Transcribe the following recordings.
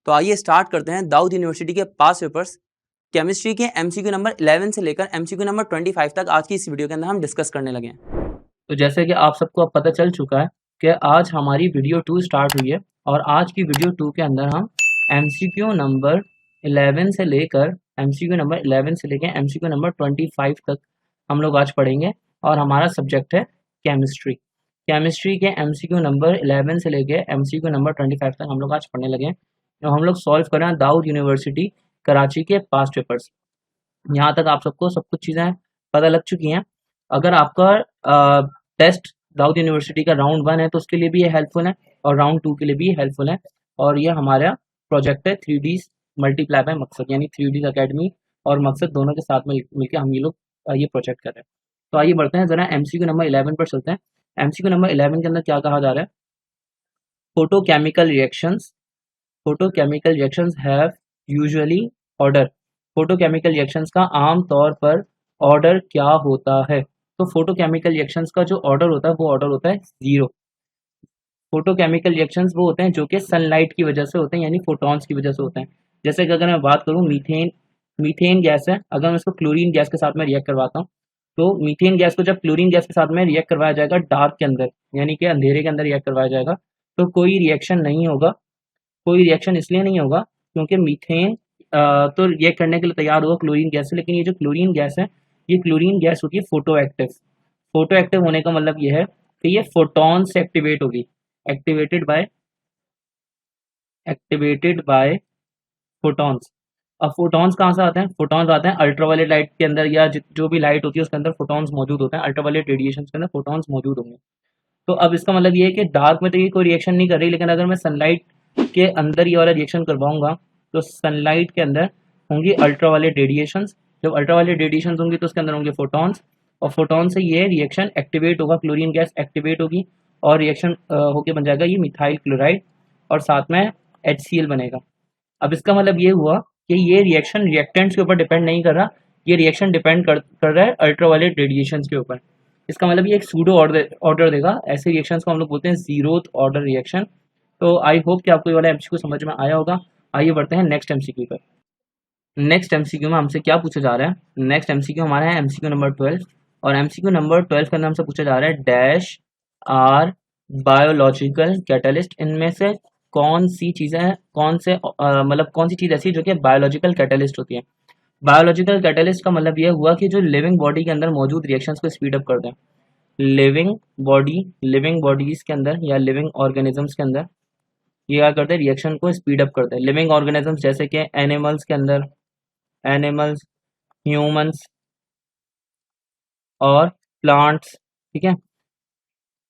तो आइए स्टार्ट करते हैं दाऊद यूनिवर्सिटी के पास पेपर्स केमिस्ट्री के एमसीक्यू नंबर 11 से लेकर एमसीक्यू नंबर 25 तक आज की इस वीडियो के अंदर हम डिस्कस करने लगे हैं। तो जैसे कि आप सबको अब पता चल चुका है कि आज हमारी वीडियो 2 स्टार्ट हुई है और आज की वीडियो 2 के अंदर हम एमसीक्यू नंबर 11 से लेकर एमसीक्यू नंबर 25 तक हम लोग आज पढ़ेंगे और हमारा सब्जेक्ट है केमिस्ट्री। केमिस्ट्री के एमसीक्यू नंबर 11 से लेकर एमसीक्यू नंबर 25 तक हम लोग आज पढ़ने लगे हैं। तो हम लोग सॉल्व कर रहे हैं दाऊद यूनिवर्सिटी कराची के पास्ट पेपर्स। यहाँ तक आप सबको सब कुछ चीज़ें पता लग चुकी हैं। अगर आपका टेस्ट दाऊद यूनिवर्सिटी का राउंड 1 है तो उसके लिए भी ये हेल्पफुल है और राउंड 2 के लिए भी हेल्पफुल है। और ये हमारा प्रोजेक्ट है 3D मल्टीप्लाई बाय मकसद, यानी 3D अकेडमी और मकसद दोनों के साथ में मिलकर हम ये लोग ये प्रोजेक्ट कर रहे हैं। तो आइए बढ़ते हैं, ज़रा एमसीक्यू नंबर 11 पर चलते हैं। एमसीक्यू नंबर 11 के अंदर क्या कहा जा रहा है? Photochemical reactions have usually order. Photochemical reactions का आम तौर पर ऑर्डर क्या होता है? तो फोटोकेमिकल रिएक्शंस का जो ऑर्डर होता है वो ऑर्डर होता है 0। फोटोकेमिकल रिएक्शंस वो होते हैं जो कि सनलाइट की वजह से होते हैं, यानी फोटॉन्स की वजह से होते हैं। जैसे कि अगर मैं बात करूँ मीथेन गैस है, अगर मैं इसको क्लोरीन गैस के साथ में रिएक्ट करवाता हूँ तो मीथेन गैस को जब क्लोरीन गैस के साथ में रिएक्ट करवाया जाएगा डार्क के अंदर, यानी कि अंधेरे के अंदर रिएक्ट करवाया जाएगा, तो कोई रिएक्शन नहीं होगा। कोई रिएक्शन इसलिए नहीं होगा क्योंकि मीथेन तो रिएक्ट करने के लिए तैयार होगा क्लोरीन गैस से, लेकिन ये जो क्लोरीन गैस है ये क्लोरीन गैस होती है फोटो एक्टिव। फोटो एक्टिव होने का मतलब ये है कि ये फोटॉन से एक्टिवेट होगी, एक्टिवेटेड बाय फोटॉन्स। अब फोटॉन्स कहाँ से आते हैं? फोटॉन्स आते हैं अल्ट्रावायलेट लाइट के अंदर, या जो भी लाइट होती है उसके अंदर फोटॉन्स मौजूद होते हैं। अल्ट्रावायलेट रेडिएशन के अंदर फोटॉन्स मौजूद होंगे। तो अब इसका मतलब ये है कि डार्क में तो ये कोई रिएक्शन नहीं कर रही, लेकिन अगर मैं सनलाइट के अंदर ये वाला रिएक्शन करवाऊंगा तो सनलाइट के अंदर होंगी अल्ट्रावायलेट रेडिएशंस। जब अल्ट्रावायलेट रेडिएशंस होंगी तो उसके अंदर होंगे फोटॉन्स, और फोटॉन से ये रिएक्शन एक्टिवेट होगा, क्लोरीन गैस एक्टिवेट होगी और रिएक्शन होके बन जाएगा ये मिथाइल क्लोराइड और साथ में HCl बनेगा। अब इसका मतलब ये हुआ कि ये रिएक्शन रिएक्टेंट्स के ऊपर डिपेंड नहीं कर रहा, ये रिएक्शन डिपेंड कर रहा है अल्ट्रावायलेट रेडिएशंस के ऊपर। इसका मतलब ये एक सूडो ऑर्डर देगा। ऐसे रिएक्शंस को हम लोग बोलते हैं जीरोथ ऑर्डर रिएक्शन। तो आई होप कि आपको ये वाला एमसीक्यू समझ में आया होगा। आइए बढ़ते हैं नेक्स्ट एमसीक्यू पर। नेक्स्ट एमसीक्यू में हमसे क्या पूछा जा रहा है? नेक्स्ट एमसीक्यू हमारा है एमसीक्यू नंबर 12, और एमसीक्यू नंबर 12 के अंदर हमसे पूछा जा रहा है डैश आर बायोलॉजिकल कैटलिस्ट। इनमें से कौन सी चीज़ें हैं, मतलब कौन सी चीज़ ऐसी जो कि बायोलॉजिकल कैटलिस्ट होती है? बायोलॉजिकल कैटलिस्ट का मतलब यह हुआ कि जो लिविंग बॉडी के अंदर मौजूद रिएक्शंस को स्पीड अप कर दें। लिविंग बॉडीज के अंदर या लिविंग ऑर्गेनिजम्स के अंदर ये क्या करते हैं? रिएक्शन को स्पीड अप करते हैं। लिविंग ऑर्गेनिजम्स जैसे कि एनिमल्स के अंदर एनिमल्स, ह्यूमंस और प्लांट्स, ठीक है,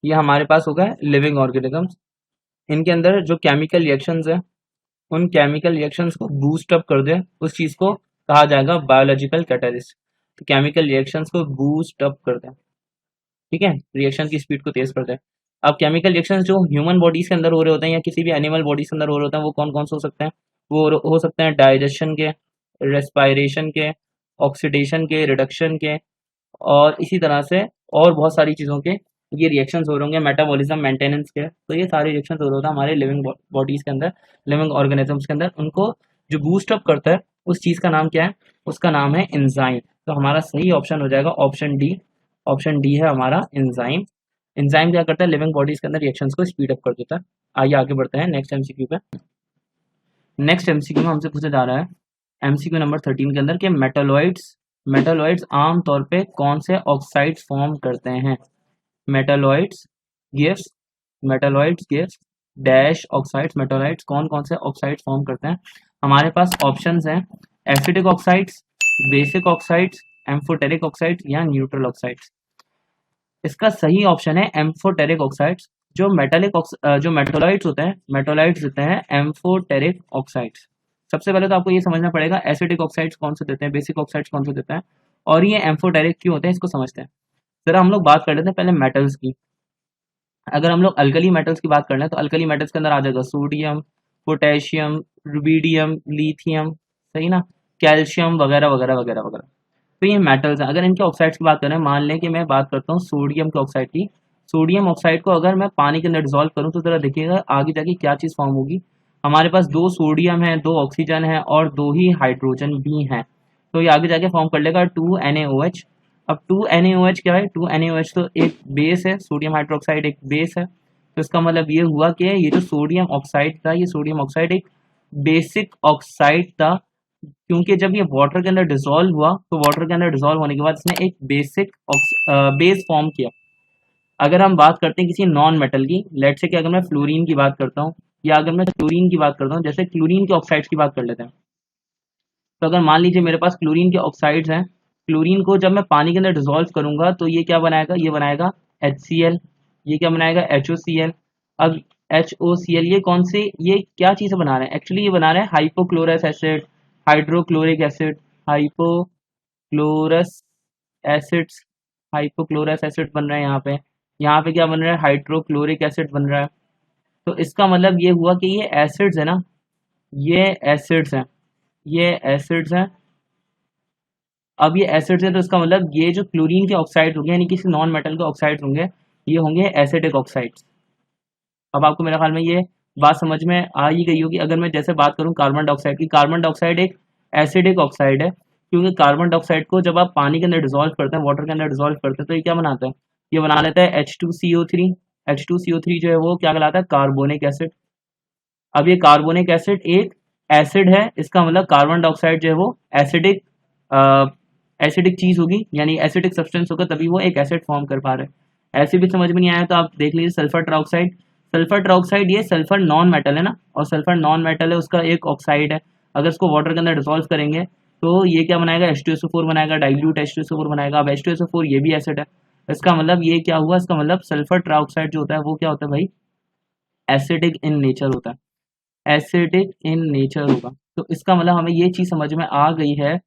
ये हमारे पास हो गए लिविंग ऑर्गेनिजम्स। इनके अंदर जो केमिकल रिएक्शंस है उन केमिकल रिएक्शंस को बूस्ट अप कर दे, उस चीज़ को कहा जाएगा बायोलॉजिकल कैटलिस्ट। तो केमिकल रिएक्शंस को बूस्ट अप कर दे, ठीक है, रिएक्शन की स्पीड को तेज कर दे। अब केमिकल रिएक्शंस जो ह्यूमन बॉडीज के अंदर हो रहे होते हैं या किसी भी एनिमल बॉडीज के अंदर हो रहे होते हैं वो कौन कौन से हो सकते हैं? वो हो सकते हैं डाइजेशन के, रेस्पायरेशन के, ऑक्सीडेशन के, रिडक्शन के, और इसी तरह से और बहुत सारी चीज़ों के ये रिएक्शंस हो रहे होंगे, मेटाबॉलिज्म मेंटेनेंस के। तो ये सारे रिएक्शंस हो रहे होते हैं हमारे लिविंग बॉडीज के अंदर, लिविंग ऑर्गेनिजम्स के अंदर। उनको जो बूस्ट अप करता है उस चीज़ का नाम क्या है? उसका नाम है एंजाइम। तो हमारा सही ऑप्शन हो जाएगा ऑप्शन डी। ऑप्शन डी है हमारा एंजाइम। एंजाइम क्या करता है? लिविंग बॉडीज के अंदर रिएक्शंस को स्पीड अप कर देता है। आइए आगे बढ़ते हैं नेक्स्ट एमसीक्यू पे। नेक्स्ट एमसीक्यू में हमसे पूछा जा रहा है एमसीक्यू नंबर 13 के अंदर के मेटालॉइड्स आम तौर पे कौन से ऑक्साइड्स फॉर्म करते हैं? Metalloids gives dash oxides. Metalloids कौन कौन से ऑक्साइड्स फॉर्म करते हैं? हमारे पास ऑप्शंस हैं acidic oxides, basic oxides, amphoteric oxides या न्यूट्रल ऑक्साइड्स। इसका सही ऑप्शन है एम्फोटेरिक ऑक्साइड्स। जो मेटालॉइड्स होते हैं एम्फोटेरिक ऑक्साइड्स। सबसे पहले तो आपको ये समझना पड़ेगा एसिडिक ऑक्साइड्स कौन से देते हैं, बेसिक ऑक्साइड्स कौन से देते हैं, और ये एम्फोटेरिक क्यों होते हैं, इसको समझते हैं। जरा हम लोग बात कर लेते हैं पहले मेटल्स की। अगर हम लोग अल्कली मेटल्स की बात कर लें तो अल्कली मेटल्स के अंदर आ जाएगा सोडियम, पोटेशियम, रुबीडियम, लिथियम, सही ना, कैल्शियम वगैरह वगैरह वगैरह वगैरह। तो ये मेटल्स हैं। अगर इनके ऑक्साइड्स की बात करें, मान लें कि मैं बात करता हूँ सोडियम के ऑक्साइड की। सोडियम ऑक्साइड को अगर मैं पानी के अंदर डिजोल्व करूँ तो जरा देखिएगा आगे जाके क्या चीज़ फॉर्म होगी। हमारे पास 2 सोडियम है, 2 ऑक्सीजन है और 2 ही हाइड्रोजन भी हैं। तो ये आगे जाके फॉर्म कर लेगा 2NaOH। अब 2NaOH क्या है? 2NaOH तो एक बेस है, सोडियम हाइड्रोक्साइड एक बेस है। तो इसका मतलब ये हुआ कि ये जो सोडियम ऑक्साइड था, ये सोडियम ऑक्साइड एक बेसिक ऑक्साइड था, क्योंकि जब ये वाटर के अंदर डिसॉल्व हुआ तो वाटर के अंदर डिसॉल्व होने के बाद इसने एक बेस फॉर्म किया। अगर हम बात करते हैं किसी नॉन मेटल की, लेट से कि अगर मैं फ्लोरीन की बात करता हूँ या अगर मैं क्लोरीन की बात करता हूँ, जैसे क्लोरीन के ऑक्साइड्स की बात कर लेते हैं। तो अगर मान लीजिए मेरे पास क्लोरीन के ऑक्साइड्स हैं, क्लोरीन को जब मैं पानी के अंदर डिसॉल्व करूंगा तो ये क्या बनाएगा? ये बनाएगा HCl। ये क्या बनाएगा? HOCl। अब HOCl ये क्या चीज़ बना रहे हैं? एक्चुअली ये बना रहे हैं hypochlorous acid, hydrochloric acid, hypochlorous acids, hypochlorous acid बन रहा है यहाँ पे। यहाँ पे क्या बन रहा है? हाइड्रोक्लोरिक एसिड बन रहा है। तो इसका मतलब ये हुआ कि ये एसिड्स है ना, ये एसिड्स हैं, ये एसिड्स हैं। अब ये एसिड्स है तो इसका मतलब ये जो क्लोरीन के ऑक्साइड होंगे यानी किसी नॉन मेटल के ऑक्साइड होंगे, ये होंगे एसिडिक ऑक्साइड्स। अब आपको मेरे ख्याल में ये बात समझ में आ ही गई होगी। अगर मैं जैसे बात करूं कार्बन डाइऑक्साइड की, कार्बन डाइऑक्साइड एक एसिडिक ऑक्साइड है, क्योंकि कार्बन डाइऑक्साइड को जब आप पानी के अंदर डिसॉल्व करते हैं, वाटर के अंदर डिसॉल्व करते हैं, तो ये क्या बनाता है? ये बना लेता है H2CO3। H2CO3 जो है वो क्या कहलाता है? Carbonic acid. अब ये कार्बोनिक एसिड एक एसिड है, इसका मतलब कार्बन डाइऑक्साइड जो है वो एसिडिक एसिडिक चीज होगी, यानी एसिडिक सब्सटेंस होगा, तभी वो एक एसिड फॉर्म कर पा रहे हैं। ऐसे भी समझ में नहीं आया तो आप देख लीजिए सल्फर ट्राइऑक्साइड। सल्फर ट्राइऑक्साइड ये सल्फर नॉन मेटल है ना, और सल्फर नॉन मेटल है, उसका एक ऑक्साइड है। अगर इसको वाटर के अंदर डिसॉल्व करेंगे तो ये क्या बनाएगा? H2SO4 बनाएगा, डाइल्यूट H2SO4 बनाएगा। अब H2SO4 ये भी एसिड है, इसका मतलब ये क्या हुआ? इसका मतलब सल्फर ट्राइऑक्साइड जो होता है वो क्या होता है भाई? एसिडिक इन नेचर होता है, एसिडिक इन नेचर होगा। तो इसका मतलब हमें ये चीज समझ में आ गई है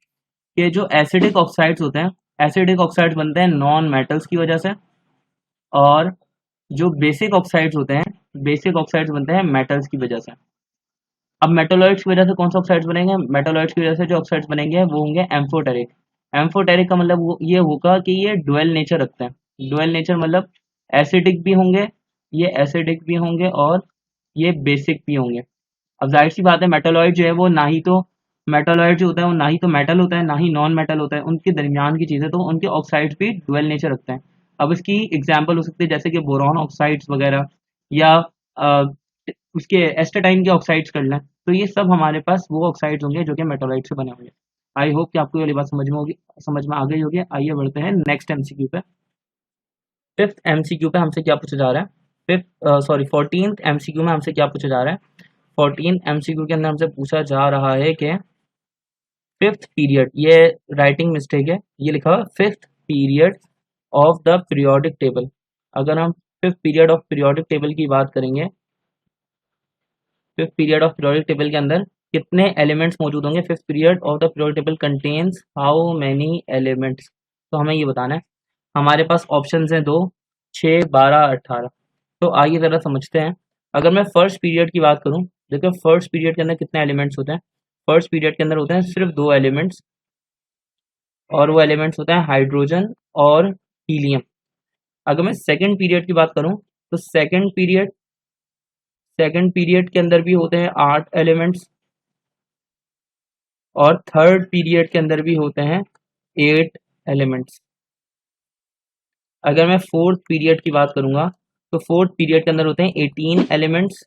कि जो एसिडिक ऑक्साइड्स होते हैं, एसिडिक ऑक्साइड्स बनते हैं नॉन मेटल्स की वजह से, और जो बेसिक ऑक्साइड्स होते हैं, बेसिक ऑक्साइड्स बनते हैं मेटल्स की वजह से। अब मेटलॉइड्स की वजह से कौन सा ऑक्साइड्स बनेंगे? मेटलॉइड्स की वजह से जो ऑक्साइड्स बनेंगे वो होंगे एम्फोटेरिक। एम्फोटेरिक का मतलब ये होगा कि ये डुअल नेचर रखते हैं। डुअल नेचर मतलब एसिडिक भी होंगे, ये एसिडिक भी होंगे और ये बेसिक भी होंगे। अब जाहिर सी बात है मेटलॉइड जो है वो ना ही तो मेटलॉइड जो होता है वो ना ही तो मेटल होता है ना ही नॉन मेटल होता है, उनके दरमियान की चीज़ें, तो उनके ऑक्साइड्स भी डुअल नेचर रखते हैं। अब इसकी एग्जांपल हो सकती है जैसे कि बोरॉन ऑक्साइड्स वगैरह, या उसके एस्टेटाइन के ऑक्साइड्स कर लें। तो ये सब हमारे पास वो ऑक्साइड्स होंगे जो कि मेटलॉइड से बने होंगे। आई होप कि आपको ये वाली बात समझ में आ गई होगी। आइए बढ़ते हैं नेक्स्ट एमसीक्यू पे। फिफ्थ एमसीक्यू पे हमसे क्या पूछा जा रहा है? 14th एमसीक्यू में हमसे क्या पूछा जा रहा है? 14th एमसीक्यू के अंदर हमसे पूछा जा रहा है कि फिफ्थ पीरियड, ये राइटिंग मिस्टेक है, ये लिखा हुआ fifth period of the periodic table. अगर हम fifth period of periodic table की बात करेंगे, fifth period of periodic table के अंदर कितने एलिमेंट्स मौजूद होंगे? Fifth period of the periodic table contains how many elements? तो हमें ये बताना है। हमारे पास ऑप्शंस हैं दो, 6, 12, 18। तो आइए ज़रा समझते हैं। अगर मैं फर्स्ट पीरियड की बात करूं, देखो फर्स्ट पीरियड के अंदर कितने एलिमेंट्स होते हैं? फर्स्ट पीरियड के अंदर होते हैं सिर्फ 2 एलिमेंट्स, और वो एलिमेंट्स होते हैं हाइड्रोजन और हीलियम। अगर मैं सेकंड पीरियड की बात करूं तो सेकंड पीरियड के अंदर भी होते हैं 8 एलिमेंट्स, और थर्ड पीरियड के अंदर भी होते हैं 8 एलिमेंट्स। अगर मैं फोर्थ पीरियड की बात करूंगा तो फोर्थ पीरियड के अंदर होते हैं 18 एलिमेंट्स,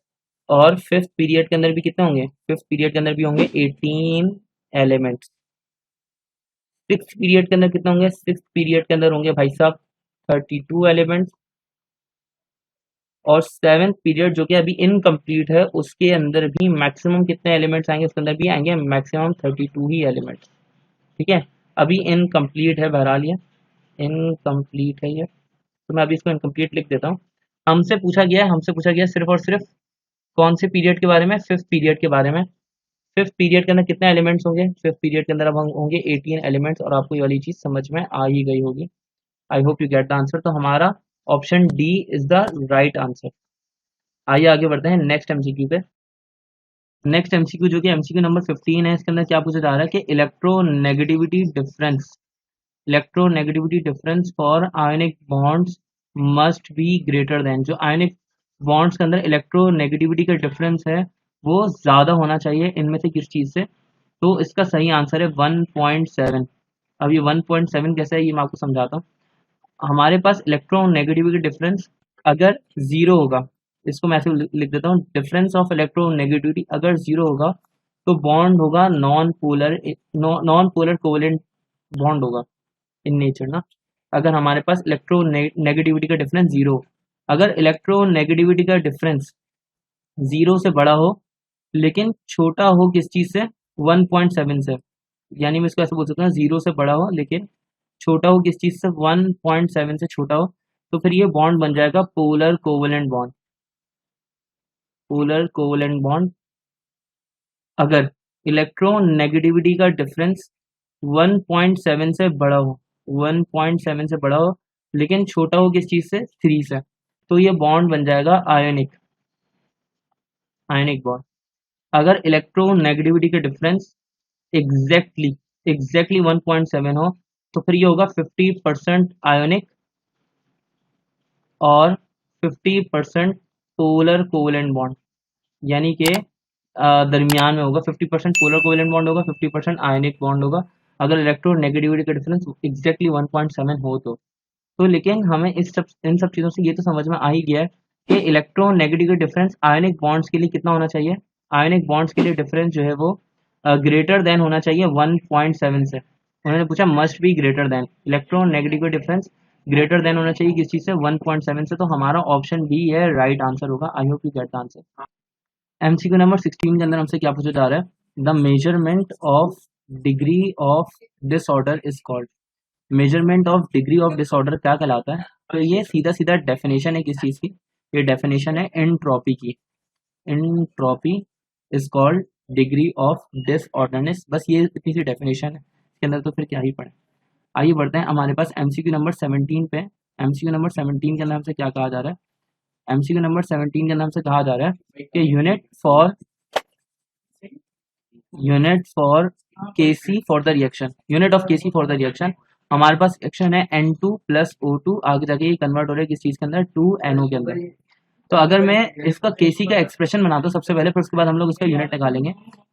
और फिफ्थ पीरियड के अंदर भी कितने होंगे? फिफ्थ पीरियड के अंदर भी होंगे 18 एलिमेंट्स। सिक्स पीरियड के अंदर कितने होंगे? सिक्स पीरियड के अंदर होंगे भाई साहब 32 एलिमेंट्स, और सेवेंथ पीरियड जो कि अभी इनकम्प्लीट है उसके अंदर भी मैक्सिमम कितने एलिमेंट्स आएंगे? उसके अंदर भी आएंगे मैक्सिमम 32 ही एलिमेंट्स। ठीक है, अभी इनकम्प्लीट है, बहरहाल ये इनकम्प्लीट है ये, तो मैं अभी इसको इनकम्प्लीट लिख देता हूँ। हमसे पूछा गया सिर्फ और सिर्फ कौन से पीरियड के बारे में? फिफ्थ पीरियड के बारे में। फिफ्थ पीरियड के अंदर कितने एलिमेंट्स होंगे? फिफ्थ पीरियड के अंदर अब होंगे 18 एलिमेंट्स, और आपको ये वाली चीज समझ में आ ही गई होगी। आई hope you get the answer. तो हमारा option D is the right answer. आइए आगे बढ़ते हैं नेक्स्ट एमसीक्यू पे। नेक्स्ट एमसीक्यू जो कि एमसीक्यू नंबर 15 है, इसके अंदर क्या पूछा जा रहा है कि electronegativity difference for ionic bonds must be greater than. जो आयनिक बॉन्ड्स के अंदर इलेक्ट्रोनेगेटिविटी का डिफरेंस है वो ज़्यादा होना चाहिए इनमें से किस चीज़ से। तो इसका सही आंसर है 1.7। अब ये 1.7 कैसे है ये मैं आपको समझाता हूँ। हमारे पास इलेक्ट्रोनेगेटिविटी डिफरेंस अगर ज़ीरो होगा, इसको मैं ऐसे लिख देता हूँ, डिफरेंस ऑफ इलेक्ट्रोनेगेटिविटी अगर ज़ीरो होगा तो बॉन्ड होगा नॉन पोलर कोवेलेंट बॉन्ड होगा इन नेचर ना। अगर हमारे पास इलेक्ट्रोनेगेटिविटी का डिफरेंस ज़ीरो, अगर इलेक्ट्रोनेगेटिविटी का डिफरेंस ज़ीरो से बड़ा हो लेकिन छोटा हो किस चीज़ से, 1.7 से, यानी मैं इसको ऐसे बोल सकता हूँ ज़ीरो से बड़ा हो लेकिन छोटा हो किस चीज़ से, 1.7 से छोटा हो, तो फिर ये बॉन्ड बन जाएगा polar covalent bond. Polar covalent bond अगर इलेक्ट्रोनेगेटिविटी का डिफरेंस 1.7 से बड़ा हो, 1.7 से बड़ा हो लेकिन छोटा हो किस चीज़ से, 3 से, तो ये बॉन्ड बन जाएगा आयनिक, आयनिक बॉन्ड। अगर इलेक्ट्रोनेगेटिविटी का डिफरेंस एग्जैक्टली एग्जैक्टली 1.7 हो तो फिर ये होगा 50% आयोनिक और 50% पोलर कोवेलेंट बॉन्ड, यानी कि दरमियान में होगा। 50% पोलर कोवेलेंट बॉन्ड होगा, 50% आयनिक बॉन्ड होगा अगर इलेक्ट्रोनेगेटिविटी का डिफरेंस एग्जैक्टली 1.7 हो तो लेकिन हमें इन सब चीज़ों से ये तो समझ में आ ही गया है कि इलेक्ट्रोनेगेटिव का डिफरेंस आयनिक बॉन्ड्स के लिए कितना होना चाहिए। आयनिक बॉन्ड्स के लिए डिफरेंस जो है वो ग्रेटर देन होना चाहिए 1.7 से। उन्होंने पूछा must be greater than, electronegative का डिफरेंस ग्रेटर देन होना चाहिए किस चीज़ से, 1.7 से। तो हमारा ऑप्शन बी है राइट आंसर होगा। आई hope you get the answer. MCQ number 16 के अंदर हमसे क्या पूछा जा रहा है, the measurement of degree of disorder is called. Measurement of degree of disorder क्या कहलाता है, तो ये सीधा सीधा डेफिनेशन है किस चीज़ की, ये डेफिनेशन है एंट्रोपी की। Entropy is called degree of disorderness. बस ये इतनी सी डेफिनेशन है, इसके अंदर तो फिर क्या ही पढ़े। आइए बढ़ते हैं हमारे पास एमसीक्यू नंबर 17 पे। एमसीक्यू नंबर 17 के अंदर हमसे क्या कहा जा रहा है, एमसीक्यू नंबर 17 के अंदर हमसे कहा जा रहा है कि unit for KC for the reaction, unit of KC for the reaction. हमारे पास रिएक्शन है N2 प्लस O2, आगे जाके ये कन्वर्ट हो रहा है किस चीज़ के अंदर, 2NO के अंदर। तो अगर मैं इसका केसी का एक्सप्रेशन बनाता हूँ सबसे पहले, फिर उसके बाद हम लोग इसका यूनिट निकालेंगे।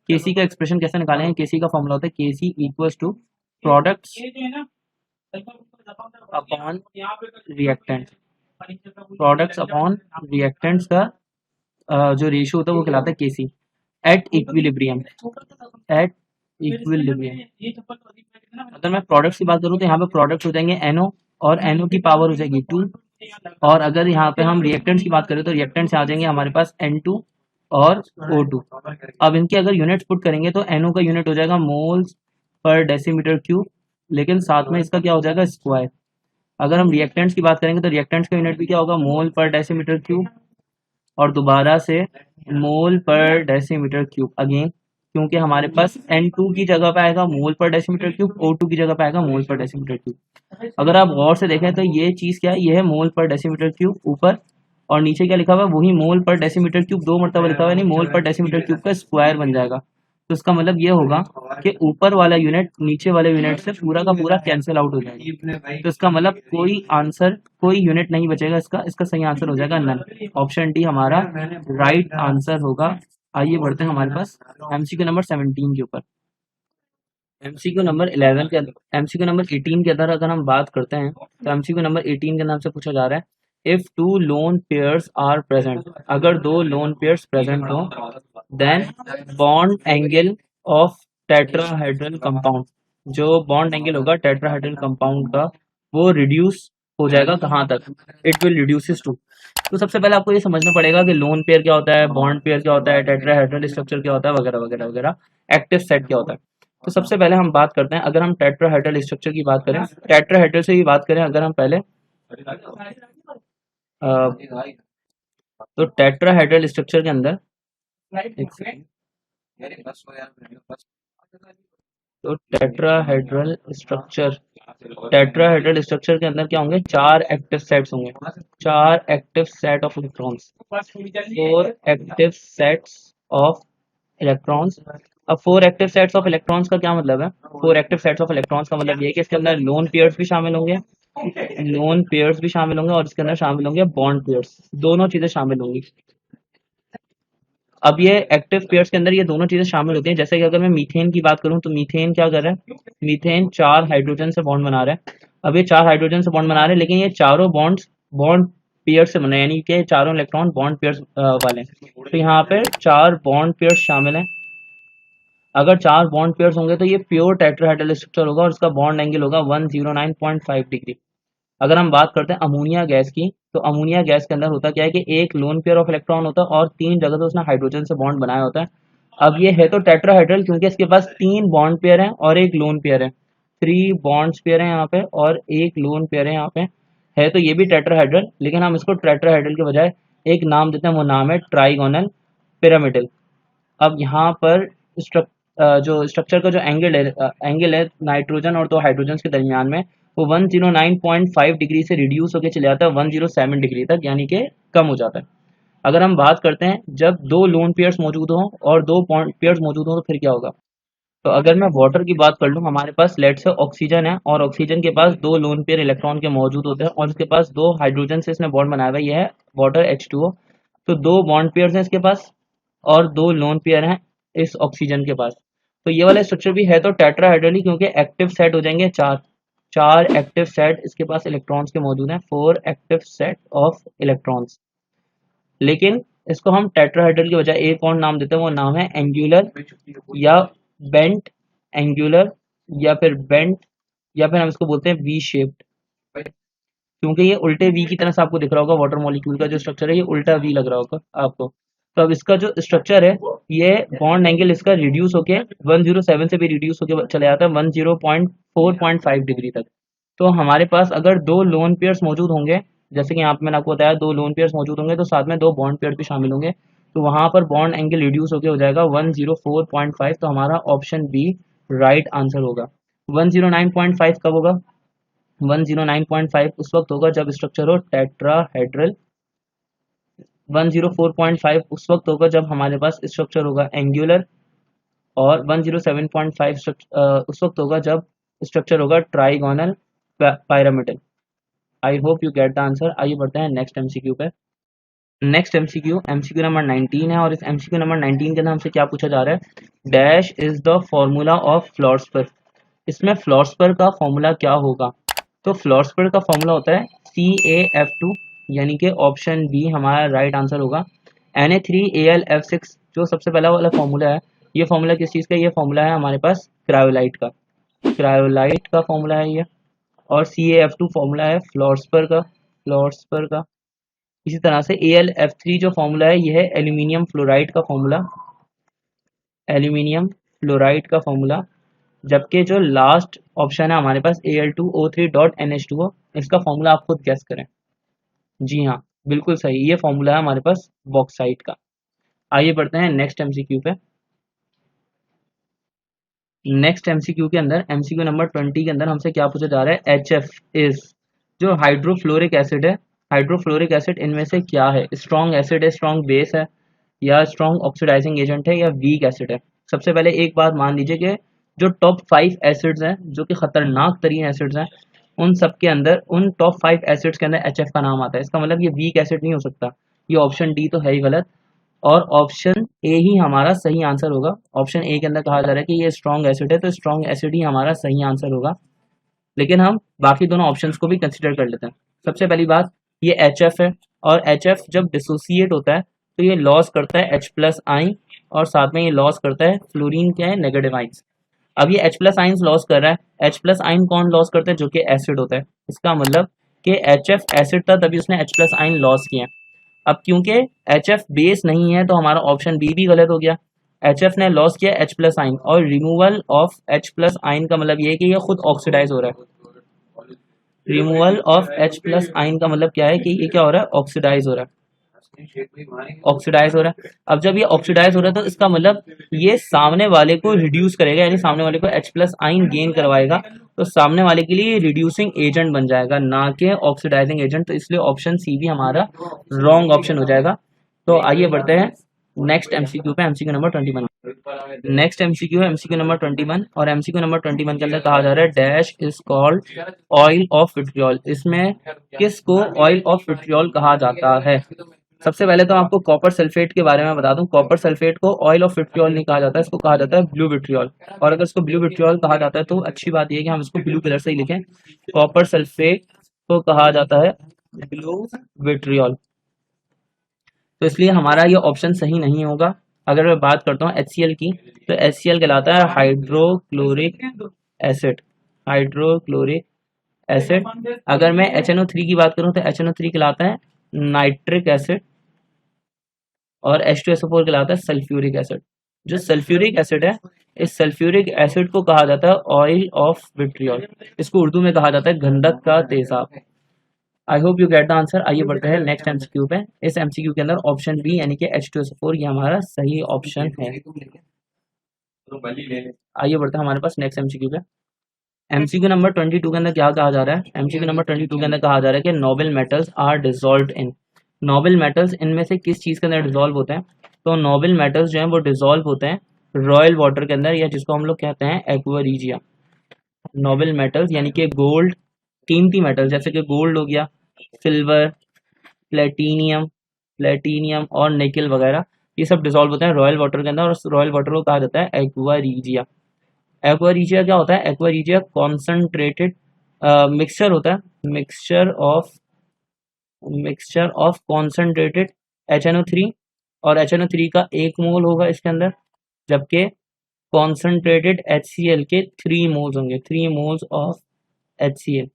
केसी का एक्सप्रेशन कैसे निकालेंगे, केसी का फॉर्मूला होता है K C equals to products upon reactant, products upon reactants का जो रेशियो होता है वो कहलाता है K C at equilibrium, at equilibrium. अगर मैं प्रोडक्ट्स की बात करूँ तो यहाँ पे प्रोडक्ट्स हो जाएंगे NO और NO की पावर हो जाएगी 2, और अगर यहाँ पे हम रिएक्टेंट्स की बात करें तो रिएक्टेंट्स आ जाएंगे हमारे पास N2 और O2। अब इनके अगर यूनिट्स पुट करेंगे तो NO का यूनिट हो जाएगा मोल्स पर डेसीमीटर क्यूब, लेकिन साथ में इसका क्या हो जाएगा, स्क्वायर। अगर हम रिएक्टेंट्स की बात करेंगे तो रिएक्टेंट्स का यूनिट भी क्या होगा, मोल पर डेसीमीटर क्यूब, और दोबारा से मोल पर डेसीमीटर क्यूब अगेन, क्योंकि हमारे पास N2 की जगह पे आएगा मोल पर डेसीमीटर क्यूब, O2 की जगह पे आएगा मोल पर डेसीमीटर क्यूब। अगर आप गौर से देखें तो ये चीज़ क्या है, ये है मोल पर डेसीमीटर क्यूब ऊपर, और नीचे क्या लिखा हुआ है, वही मोल पर डेसीमीटर क्यूब 2 मरतबा लिखा हुआ है, यानी मोल पर डेसीमीटर क्यूब का स्क्वायर बन जाएगा। तो इसका मतलब ये होगा कि ऊपर वाला यूनिट नीचे वाले यूनिट से पूरा का पूरा कैंसिल आउट हो जाएगा। तो इसका मतलब कोई यूनिट नहीं बचेगा इसका, इसका सही आंसर हो जाएगा नन। ऑप्शन डी हमारा राइट आंसर होगा। आइए बढ़ते हैं हमारे पास एमसीक्यू नंबर 17 के ऊपर। एमसीक्यू नंबर 11 के एमसीक्यू नंबर 18 के अंदर अगर हम बात करते हैं तो एमसीक्यू नंबर 18 के नाम से पूछा जा रहा है, if two lone pairs are present, अगर दो लोन पेयर्स प्रेजेंट हो, then bond angle of tetrahedral compound, जो बॉन्ड एंगल होगा टेट्राहेड्रल कंपाउंड का वो रिड्यूस हो जाएगा कहाँ तक, इट विल रिड्यूसेस टू। तो सबसे पहले आपको ये समझना पड़ेगा कि लोन पेयर क्या होता है, बॉन्ड पेयर क्या होता है, टेट्राहेड्रल स्ट्रक्चर क्या होता है, वगैरह वगैरह वगैरह, एक्टिव सेट क्या होता है। तो सबसे पहले हम बात करते हैं, अगर हम टेट्राहेड्रल स्ट्रक्चर की बात करें, टेट्राहेड्रल से ही बात करें अगर हम पहले, तो टेट्राहेड्रल स्ट्रक्चर के अंदर एक सेकंड, तो टेट्राहेड्रल स्ट्रक्चर के अंदर क्या होंगे, 4 एक्टिव सेट्स होंगे, 4 active set of electrons, 4 active sets of electrons. अब 4 एक्टिव सेट्स ऑफ इलेक्ट्रॉन्स का क्या मतलब है, 4 एक्टिव सेट्स ऑफ इलेक्ट्रॉन्स का मतलब ये है कि इसके अंदर लोन पेयर्स भी शामिल होंगे, लोन पेयर्स भी शामिल होंगे, और इसके अंदर शामिल होंगे बॉन्ड पेयर्स, दोनों चीजें शामिल होंगी। अब ये एक्टिव पेयर्स के अंदर ये दोनों चीजें शामिल होती हैं। जैसे कि अगर मैं मीथेन की बात करूं तो मीथेन क्या कर रहा है, मीथेन 4 हाइड्रोजन से बॉन्ड बना रहा है। अब ये 4 हाइड्रोजन से बॉन्ड बना रहे हैं, लेकिन ये चारों बॉन्ड्स बॉन्ड पेयर से बने हैं, यानी कि चारों इलेक्ट्रॉन बॉन्ड पेयर्स वाले हैं। तो यहाँ पे 4 बॉन्ड पेयर्स शामिल हैं। अगर 4 बॉन्ड पेयर्स होंगे तो ये प्योर टेट्राहेड्रल स्ट्रक्चर होगा और इसका बॉन्ड एंगल होगा 109.5 डिग्री। अगर हम बात करते हैं अमोनिया गैस की, तो अमोनिया गैस के अंदर होता क्या है कि एक लोन पेयर ऑफ इलेक्ट्रॉन होता है और 3 जगह से उसने हाइड्रोजन से बॉन्ड बनाया होता है। अब ये है तो टेट्राहेड्रल क्योंकि इसके पास 3 बॉन्ड पेयर हैं और एक लोन पेयर है। 3 बॉन्ड्स पेयर है यहाँ पे और एक लोन पेयर है यहाँ पे। है तो ये भी टेट्राहेड्रल, लेकिन हम इसको टेट्राहेड्रल के बजाय एक नाम देते हैं, वो नाम है ट्राइगोनल पिरामिडल। अब यहाँ पर जो स्ट्रक्चर का जो एंगल है नाइट्रोजन और 2 हाइड्रोजन के दरमियान में, वो 109.5 डिग्री से रिड्यूस होकर चले जाता है 107 डिग्री तक, यानी कि कम हो जाता है। अगर हम बात करते हैं जब 2 लोन पेयर्स मौजूद हों और 2 बॉन्ड पेयर्स मौजूद हों तो फिर क्या होगा। तो अगर मैं वाटर की बात कर लूँ, हमारे पास लेट से ऑक्सीजन है और ऑक्सीजन के पास 2 लोन पेयर इलेक्ट्रॉन के मौजूद होते हैं और इसके पास 2 हाइड्रोजन से इसने बॉन्ड बनाया हुआ है, ये है वाटर H2O। तो 2 बॉन्ड पेयर्स हैं इसके पास और 2 लोन पेयर हैं इस ऑक्सीजन के पास। तो ये वाला स्ट्रक्चर भी है तो टेट्राहेड्रल ही, क्योंकि एक्टिव सेट हो जाएंगे 4 एक्टिव सेट इसके पास इलेक्ट्रॉन्स के मौजूद हैं, 4 एक्टिव सेट ऑफ इलेक्ट्रॉन्स। लेकिन इसको हम टेट्राहेड्रल के बजाय एक और नाम देते हैं, वो नाम है एंगुलर या बेंट एंगुलर या फिर बेंट, या फिर हम इसको बोलते हैं वी शेप्ड, क्योंकि ये उल्टे वी की तरह से आपको दिख रहा होगा। वाटर मॉलिक्यूल का जो स्ट्रक्चर है ये उल्टा वी लग रहा होगा आपको। तो अब इसका जो स्ट्रक्चर है, ये बॉन्ड एंगल इसका रिड्यूस होके 107 से भी रिड्यूस होके चले जाता है 104.5 डिग्री तक। तो हमारे पास अगर 2 लोन पेयर्स मौजूद होंगे, जैसे कि यहाँ पे मैंने आपको बताया 2 लोन पेयर्स मौजूद होंगे तो साथ में 2 बॉन्ड पेयर्स भी शामिल होंगे, तो वहां पर बॉन्ड एंगल रिड्यूस होके हो जाएगा 104.5। तो हमारा ऑप्शन बी राइट आंसर होगा। 109.5 कब होगा, 109.5 उस वक्त होगा जब स्ट्रक्चर हो टेट्राहेड्रल। 104.5 उस वक्त होगा जब हमारे पास स्ट्रक्चर होगा एंगुलर। और 107.5 उस वक्त होगा जब स्ट्रक्चर होगा trigonal pyramidal. I hope you get the answer. आइए बढ़ते हैं नेक्स्ट एमसीक्यू पे। नेक्स्ट एमसीक्यू नंबर 19 है और इस एमसीक्यू नंबर 19 के अंदर हमसे क्या पूछा जा रहा है, dash is the formula of fluorspar. इसमें फ्लोरस्पर का फॉर्मूला क्या होगा। तो फ्लोरस्पर का फॉर्मूला होता है CaF2, यानी कि ऑप्शन बी हमारा राइट आंसर होगा। Na3Al F6 जो सबसे पहला वाला फॉर्मूला है, ये फॉर्मूला किस चीज़ का, ये फॉर्मूला है हमारे पास क्रायोलाइट का। क्रायोलाइट का फॉर्मूला है ये। और CaF2 फॉर्मूला है फ्लोरस्पर का। इसी तरह से AlF3 जो फॉर्मूला है ये है एल्यूमिनियम फ्लोराइड का फॉर्मूला, एल्यूमिनियम फ्लोराइड का फॉर्मूला। जबकि जो लास्ट ऑप्शन है हमारे पास Al2O3.NH2O, इसका फॉर्मूला आप खुद गैस करें। जी हाँ, बिल्कुल सही, ये फॉर्मूला है हमारे पास बॉक्साइट का। आइए बढ़ते हैं नेक्स्ट एमसीक्यू पे। नेक्स्ट एमसीक्यू के अंदर एमसीक्यू नंबर 20 के अंदर हमसे क्या पूछा जा रहा है, HF इज जो हाइड्रोफ्लोरिक एसिड है, हाइड्रोफ्लोरिक एसिड इनमें से क्या है, स्ट्रॉन्ग एसिड है, स्ट्रॉन्ग बेस है, या स्ट्रॉन्ग ऑक्सीडाइजिंग एजेंट है, या वीक एसिड है। सबसे पहले एक बात मान लीजिए कि जो टॉप 5 एसिड्स हैं जो कि खतरनाक तरीन एसिड्स हैं, उन सब के अंदर, उन टॉप 5 एसिड्स के अंदर HF का नाम आता है। इसका मतलब ये वीक एसिड नहीं हो सकता, ये ऑप्शन डी तो है ही गलत, और ऑप्शन ए ही हमारा सही आंसर होगा। ऑप्शन ए के अंदर कहा जा रहा है कि ये स्ट्रॉन्ग एसिड है, तो स्ट्रॉन्ग एसिड ही हमारा सही आंसर होगा। लेकिन हम बाकी दोनों ऑप्शंस को भी कंसिडर कर लेते हैं। सबसे पहली बात, ये HF है और HF जब डिसोसिएट होता है तो ये लॉस करता है H+ आइन और साथ में ये लॉस करता है फ्लोरीन के नेगेटिव आइंस। अब ये H+ आइंस लॉस कर रहा है, H+ आइन कौन लॉस करता है, जो कि एसिड होता है। इसका मतलब कि HF एसिड था तभी उसने H+ आइन लॉस किए हैं। अब क्योंकि HF बेस नहीं है तो हमारा ऑप्शन बी भी गलत हो गया। HF ने लॉस किया H+ आइन, और रिमूवल ऑफ H+ आइन का मतलब ये है कि ये खुद ऑक्सीडाइज हो रहा है। रिमूवल ऑफ H+ आइन का मतलब क्या है कि ये क्या हो रहा है, ऑक्सीडाइज हो रहा है, ऑक्सीडाइज हो रहा है। अब जब ये ऑक्सीडाइज हो रहा है तो इसका मतलब ये सामने वाले को रिड्यूस करेगा, यानी सामने वाले को H+ आइन गेन करवाएगा, तो सामने वाले के लिए रिड्यूसिंग एजेंट बन जाएगा, ना कि ऑक्सीडाइजिंग एजेंट। तो इसलिए ऑप्शन सी भी हमारा रॉन्ग ऑप्शन हो जाएगा। तो आइए बढ़ते हैं नेक्स्ट एमसीक्यू पे, एमसीक्यू नंबर 21। नेक्स्ट एमसीक्यू है एमसीक्यू नंबर 21, और एमसीक्यू नंबर 21 के अंदर कहा जा रहा है dash is called oil of vitriol. इसमें किसको ऑयल ऑफ विट्रियोल कहा जाता है। सबसे पहले तो आपको कॉपर सल्फेट के बारे में बता दूं। कॉपर सल्फेट को ऑयल ऑफ विट्रियोल नहीं कहा जाता है, इसको कहा जाता है ब्लू विट्रियोल। और अगर इसको ब्लू विट्रियोल कहा जाता है तो अच्छी बात यह है कि हम इसको ब्लू कलर से ही लिखें। कॉपर सल्फेट को कहा जाता है ब्लू विट्रियोल, तो इसलिए हमारा ये ऑप्शन सही नहीं होगा। अगर मैं बात करता हूँ HCl की, तो HCl कहलाता है हाइड्रोक्लोरिक एसिड। Hydrochloric acid. अगर मैं HNO3 की बात करूँ तो HNO3 कहलाता है नाइट्रिक एसिड, और H2SO4 कहलाता है सल्फ्यूरिक एसिड। जो सल्फ्यूरिक एसिड है, इस सल्फ्यूरिक एसिड को कहा जाता है ऑयल ऑफ विट्रियोल। इसको उर्दू में कहा जाता है गंधक का तेजाब। आई hope you get the answer. आइए बढ़ते हैं नेक्स्ट एमसीक्यू पे। इस एमसीक्यू के अंदर ऑप्शन बी यानी कि H2SO4 ये हमारा सही ऑप्शन है। आइए बढ़ते हैं हमारे पास नेक्स्ट एमसीक्यू पे। एमसीक्यू नंबर 22 के अंदर क्या कहा जा रहा है? एमसीक्यू नंबर 22 के अंदर कहा जा रहा है कि noble metals are dissolved in. Noble metals इनमें से किस चीज़ के अंदर डिसॉल्व होते हैं? तो नोबल मेटल्स जो हैं वो डिसॉल्व होते हैं रॉयल वाटर के अंदर, या जिसको हम लोग कहते हैं एक्वा रीजिया। नोबल मेटल्स यानी कि गोल्ड, कीमती मेटल जैसे कि गोल्ड हो गया, सिल्वर, प्लेटिनियम, प्लेटिनियम और निकल वगैरह, ये सब डिसॉल्व होते हैं रॉयल वाटर के अंदर, और रॉयल वाटर को कहा जाता है एक्वा रीजिया। एक्वा रीजिया क्या होता है? एक्वा रीजिया कॉन्सेंट्रेटेड मिक्सचर होता है, मिक्सचर ऑफ कॉन्सेंट्रेटेड HNO3, और HNO3 का 1 मोल होगा इसके अंदर, जबकि कॉन्सेंट्रेटेड HCl के 3 मोल्स होंगे, 3 मोल्स ऑफ HCl।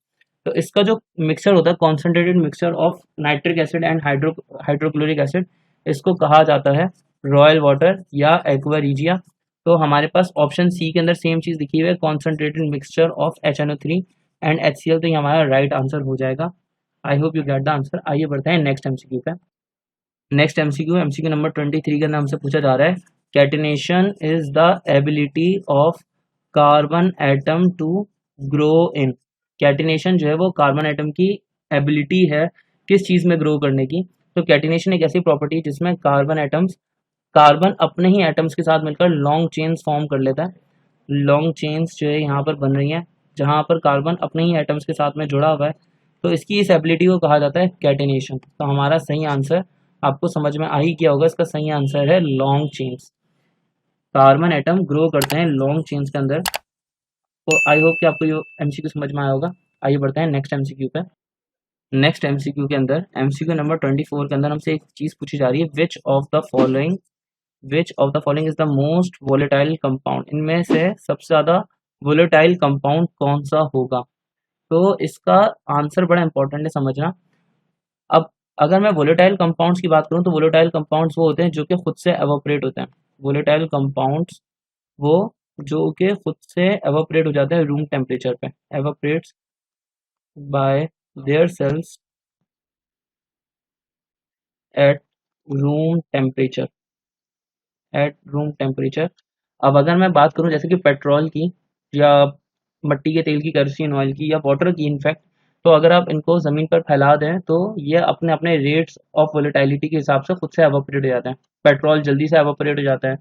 तो इसका जो मिक्सचर होता है concentrated mixture of nitric acid and hydrochloric acid, इसको कहा जाता है रॉयल वाटर या एक्वा रीजिया। तो हमारे पास ऑप्शन सी के अंदर सेम चीज़ लिखी हुई है, concentrated mixture of HNO3 and HCl, तो ये हमारा राइट आंसर हो जाएगा। I hope you get the answer. आइए बढ़ते हैं नेक्स्ट एमसीक्यू पे। नेक्स्ट एमसीक्यू नंबर 23 के अंदर हमसे पूछा जा रहा है, catenation is the ability of carbon atom to grow in. Catenation जो है वो कार्बन एटम की एबिलिटी है किस चीज़ में ग्रो करने की? तो कैटिनेशन एक ऐसी प्रॉपर्टी है जिसमें कार्बन अपने ही एटम्स के साथ मिलकर लॉन्ग चेन्स फॉर्म कर लेता है। लॉन्ग चेन्स जो है यहाँ पर बन रही हैं, जहाँ पर कार्बन अपने ही एटम्स के साथ में जुड़ा हुआ है, तो इसकी इस एबिलिटी को कहा जाता है कैटिनेशन। तो हमारा सही आंसर आपको समझ में आ ही गया होगा, इसका सही आंसर है long chains. Carbon atom grow करते हैं लॉन्ग चेन्स के अंदर। तो आई होप कि आपको ये एमसीक्यू समझ में आया होगा। आइए बढ़ते हैं नेक्स्ट एमसीक्यू पे। नेक्स्ट एमसीक्यू के अंदर एमसीक्यू नंबर 24 के अंदर हमसे एक चीज़ पूछी जा रही है, which of the following is the most volatile compound. इनमें से सबसे ज़्यादा वोलेटाइल कंपाउंड कौन सा होगा? तो इसका आंसर बड़ा इंपॉर्टेंट है समझना। अब अगर मैं वोलेटाइल कंपाउंड्स की बात करूं तो वोलेटाइल कंपाउंड्स वो होते हैं जो कि खुद से एवोपरेट होते हैं। वोलेटाइल कंपाउंड्स वो जो कि खुद से एवोपरेट हो जाते हैं रूम टेम्परेचर पे, evaporates by their cells at room temperature, at room temperature. अब अगर मैं बात करूं जैसे कि पेट्रोल की, या मिट्टी के तेल की, केरोसिन ऑयल की, या वाटर की इनफैक्ट, तो अगर आप इनको ज़मीन पर फैला दें तो ये अपने अपने रेट्स ऑफ वोलेटिलिटी के हिसाब से खुद से एवोपरेट हो जाते हैं। पेट्रोल जल्दी से एवोपरेट हो जाता है,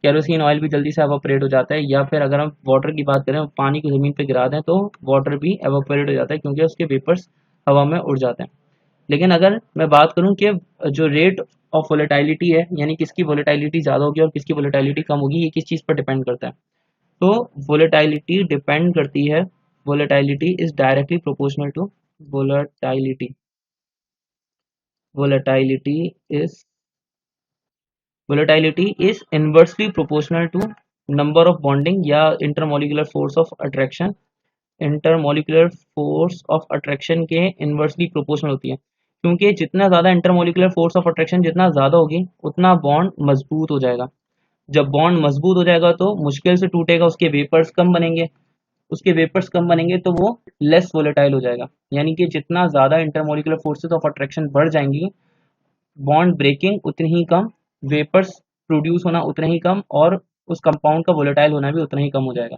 केरोसिन ऑयल भी जल्दी से एवोपरेट हो जाता है, या फिर अगर हम वाटर की बात करें, पानी को ज़मीन पे गिरा दें तो वाटर भी एवोपरेट हो जाता है क्योंकि उसके वेपर्स हवा में उड़ जाते हैं। लेकिन अगर मैं बात करूं कि जो रेट ऑफ वोलेटिलिटी है, यानी किसकी वोलेटिलिटी ज़्यादा होगी और किसकी वोलेटिलिटी कम होगी, ये किस चीज़ पर डिपेंड करता है? तो वोलेटिलिटी डिपेंड करती है, volatility is directly proportional to volatility volatility is volatility is inversely proportional to number of bonding या intermolecular force of attraction. Intermolecular force of attraction के इनवर्सली प्रोपोर्शनल होती है, क्योंकि जितना ज़्यादा इंटरमोलिकुलर फोर्स ऑफ अट्रैक्शन जितना ज़्यादा होगी उतना बॉन्ड मजबूत हो जाएगा। जब बॉन्ड मजबूत हो जाएगा तो मुश्किल से टूटेगा, उसके वेपर्स कम बनेंगे तो वो लेस वोलेटाइल हो जाएगा। यानी कि जितना ज़्यादा इंटरमोलिकुलर फोर्सेस ऑफ अट्रैक्शन बढ़ जाएंगी, बॉन्ड ब्रेकिंग उतनी ही कम, वेपर्स प्रोड्यूस होना उतना ही कम, और उस कंपाउंड का वोलेटाइल होना भी उतना ही कम हो जाएगा।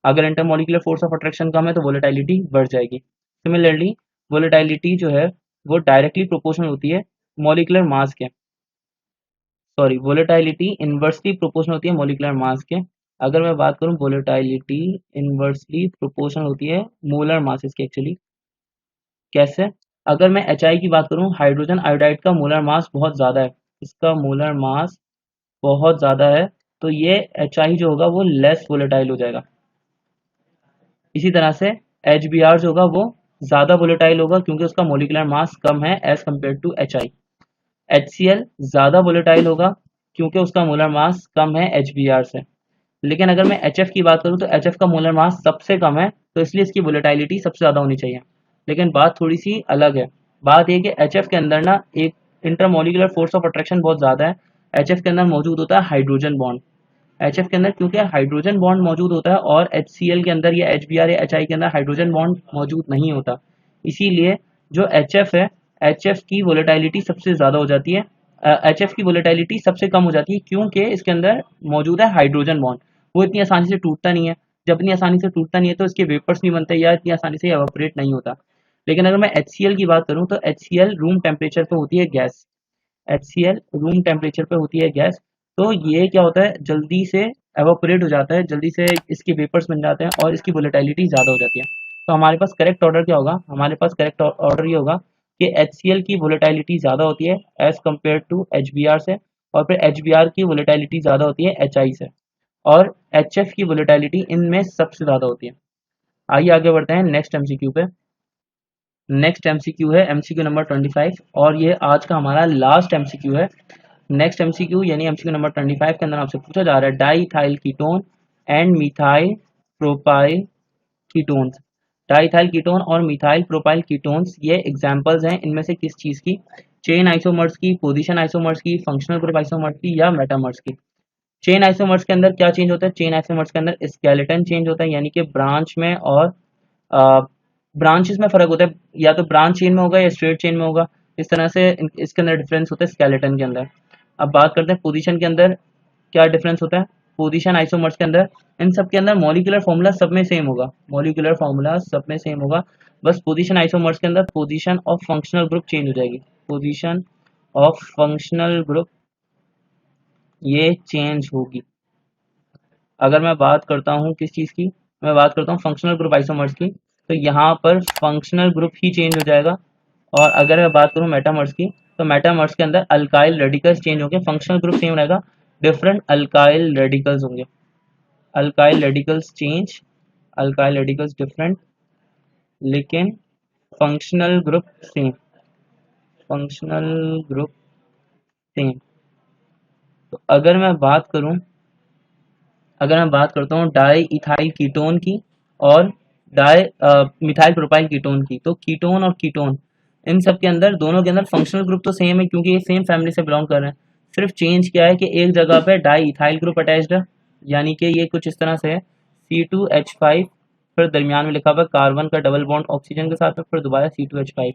अगर इंटरमोलिकुलर फोर्स ऑफ अट्रैक्शन कम है तो वोलेटिलिटी बढ़ जाएगी। सिमिलरली वोलेटिलिटी जो है वो डायरेक्टली प्रोपोर्शनल होती है मॉलिकुलर मास के, सॉरी, वोलेटिलिटी इनवर्सली प्रोपोर्शनल होती है मॉलिकुलर मास के। अगर मैं बात करूं वोलेटिलिटी इनवर्सली प्रोपोर्शनल होती है मोलर मासेस के। एक्चुअली कैसे? अगर मैं HI की बात करूँ, हाइड्रोजन आयोडाइड का मोलर मास बहुत ज़्यादा है, इसका मोलर मास बहुत ज़्यादा है, तो ये HI जो होगा वो लेस वोलेटाइल हो जाएगा। इसी तरह से HBr जो होगा वो ज़्यादा वोलेटाइल होगा क्योंकि उसका मोलिकुलर मास कम है as compare to HI। HCl ज़्यादा वोलेटाइल होगा क्योंकि उसका मोलर मास कम है HBr से। लेकिन अगर मैं HF की बात करूँ तो HF का मोलर मास सबसे कम है, तो इसलिए इसकी वोलेटिलिटी सबसे ज़्यादा होनी चाहिए। लेकिन बात थोड़ी सी अलग है। बात ये कि HF के अंदर ना एक इंटरमोलिकुलर फोर्स ऑफ अट्रैक्शन बहुत ज़्यादा है। HF के अंदर मौजूद होता है हाइड्रोजन बॉन्ड। HF के अंदर क्योंकि हाइड्रोजन बॉन्ड मौजूद होता है और HCl के अंदर या HBr या HI के अंदर हाइड्रोजन बॉन्ड मौजूद नहीं होता, इसीलिए जो HF है, HF की वोलेटिलिटी सबसे ज़्यादा हो जाती है। HF की वोलेटिलिटी सबसे कम हो जाती है क्योंकि इसके अंदर मौजूद है हाइड्रोजन बॉन्ड। वो इतनी आसानी से टूटता नहीं है। जब इतनी आसानी से टूटता नहीं है तो इसके वेपर्स नहीं बनते या इतनी आसानी से एवापोरेट नहीं होता। लेकिन अगर मैं HCl की बात करूँ तो HCl रूम टेम्परेचर पे होती है गैस। HCl रूम टेम्परेचर पे होती है गैस, तो ये क्या होता है जल्दी से एवापोरेट हो जाता है, जल्दी से इसके वेपर्स बन जाते हैं और इसकी वोलेटिलिटी ज़्यादा हो जाती है। तो हमारे पास करेक्ट ऑर्डर क्या होगा? हमारे पास करेक्ट ऑर्डर ये होगा कि HCl की वोलेटिलिटी ज़्यादा होती है एज़ कम्पेयर टू HBr से, और फिर HBr की वोलेटिलिटी ज़्यादा होती है HI से, और HF की वोलेटिलिटी इनमें सबसे ज़्यादा होती है। आइए आगे बढ़ते हैं नेक्स्ट MCQ पे। नेक्स्ट MCQ है MCQ नंबर 25, और ये आज का हमारा लास्ट MCQ है। नेक्स्ट MCQ यानी MCQ नंबर 25 के अंदर आपसे पूछा जा रहा है diethyl ketone and methyl propyl ketones. Diethyl ketone और मिथाइल प्रोपाइल कीटोन्स ये एग्जांपल्स हैं इनमें से किस चीज़ की? चेन आइसोमर्स की, पोजीशन आइसोमर्स की, फंक्शनल ग्रुप आइसोमर्स की या मेटामर्स की। चेन आइसोमर्स के अंदर क्या चेंज होता है? चेन आइसोमर्स के अंदर स्केलेटन चेंज होता है, यानी कि ब्रांच में और ब्रांचेस में फ़र्क होता है, या तो ब्रांच चेन में होगा या स्ट्रेट चेन में होगा। इस तरह से इसके अंदर डिफरेंस होता है स्केलेटन के अंदर। अब बात करते हैं पोजीशन के अंदर क्या डिफरेंस होता है। पोजीशन आइसोमर्स के अंदर इन सब के अंदर मॉलिक्यूलर फॉर्मूला सब में सेम होगा, मॉलिक्यूलर फॉर्मूला सब में सेम होगा, बस पोजीशन आइसोमर्स के अंदर position of functional group change हो जाएगी। पोजीशन ऑफ फंक्शनल ग्रुप ये चेंज होगी। अगर मैं बात करता हूँ किस चीज़ की, मैं बात करता हूँ फंक्शनल ग्रुप आइसोमर्स की, तो यहाँ पर फंक्शनल ग्रुप ही चेंज हो जाएगा। और अगर मैं बात करूँ मेटामर्स की, तो मेटामर्स के अंदर अल्काइल रेडिकल्स चेंज होंगे, फंक्शनल ग्रुप सेम रहेगा, डिफरेंट अल्काइल रेडिकल्स होंगे। Alkyl radicals change, alkyl radicals different, लेकिन functional group same, functional group same. तो अगर मैं बात करता हूँ डाई इथाइल कीटोन की और डाई मिथाइल प्रोपाइल कीटोन की, तो कीटोन और कीटोन इन सब के अंदर, दोनों के अंदर फंक्शनल ग्रुप तो सेम है क्योंकि ये सेम फैमिली से बिलोंग कर रहे हैं। सिर्फ चेंज क्या है कि एक जगह पे डाई इथाइल ग्रुप अटैच्ड है, यानी कि ये कुछ इस तरह से है C2H5, फिर दरमियान में लिखा हुआ कार्बन का डबल बॉन्ड ऑक्सीजन के साथ में, फिर दोबारा C2H5।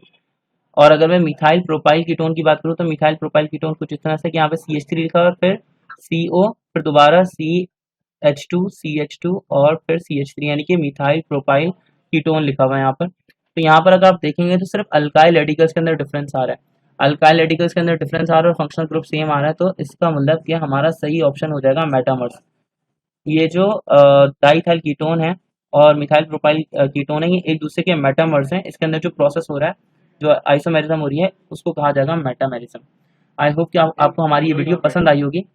और अगर मैं मिथाइल प्रोपाइल कीटोन की बात करूँ तो मिथाइल प्रोपाइल कीटोन कुछ इस तरह से कि यहाँ पे CH3 लिखा हुआ है, फिर CO, फिर दोबारा CH2 CH2 और फिर CH3, यानी कि मिथाइल प्रोपाइल कीटोन लिखा हुआ है यहाँ पर। तो यहाँ पर अगर आप देखेंगे तो सिर्फ अल्काइल रेडिकल्स के अंदर डिफरेंस आ रहा है, अल्काइल रेडिकल्स के अंदर डिफरेंस आ रहा है और फंक्शनल ग्रुप सेम आ रहा है, तो इसका मतलब कि हमारा सही ऑप्शन हो जाएगा मेटामर्स। ये जो डाईथाइल कीटोन है और मिथाइल प्रोपाइल कीटोन है, ये एक दूसरे के मेटामर्स हैं। इसके अंदर जो प्रोसेस हो रहा है, जो आइसोमेरिज्म हो रही है, उसको कहा जाएगा मेटामेरिज्म। आई होप कि आपको हमारी ये वीडियो पसंद आई होगी।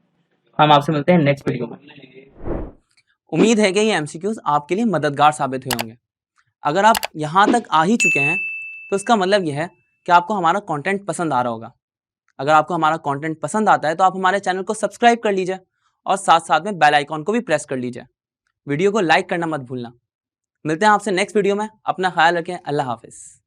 हम आपसे मिलते हैं नेक्स्ट वीडियो में। उम्मीद है कि ये MCQs आपके लिए मददगार साबित हुए होंगे। अगर आप यहाँ तक आ ही चुके हैं तो इसका मतलब यह है कि आपको हमारा कंटेंट पसंद आ रहा होगा। अगर आपको हमारा कंटेंट पसंद आता है तो आप हमारे चैनल को सब्सक्राइब कर लीजिए और साथ साथ में बेल आइकॉन को भी प्रेस कर लीजिए। वीडियो को लाइक करना मत भूलना। मिलते हैं आपसे नेक्स्ट वीडियो में। अपना ख्याल रखें। अल्लाह हाफिज़।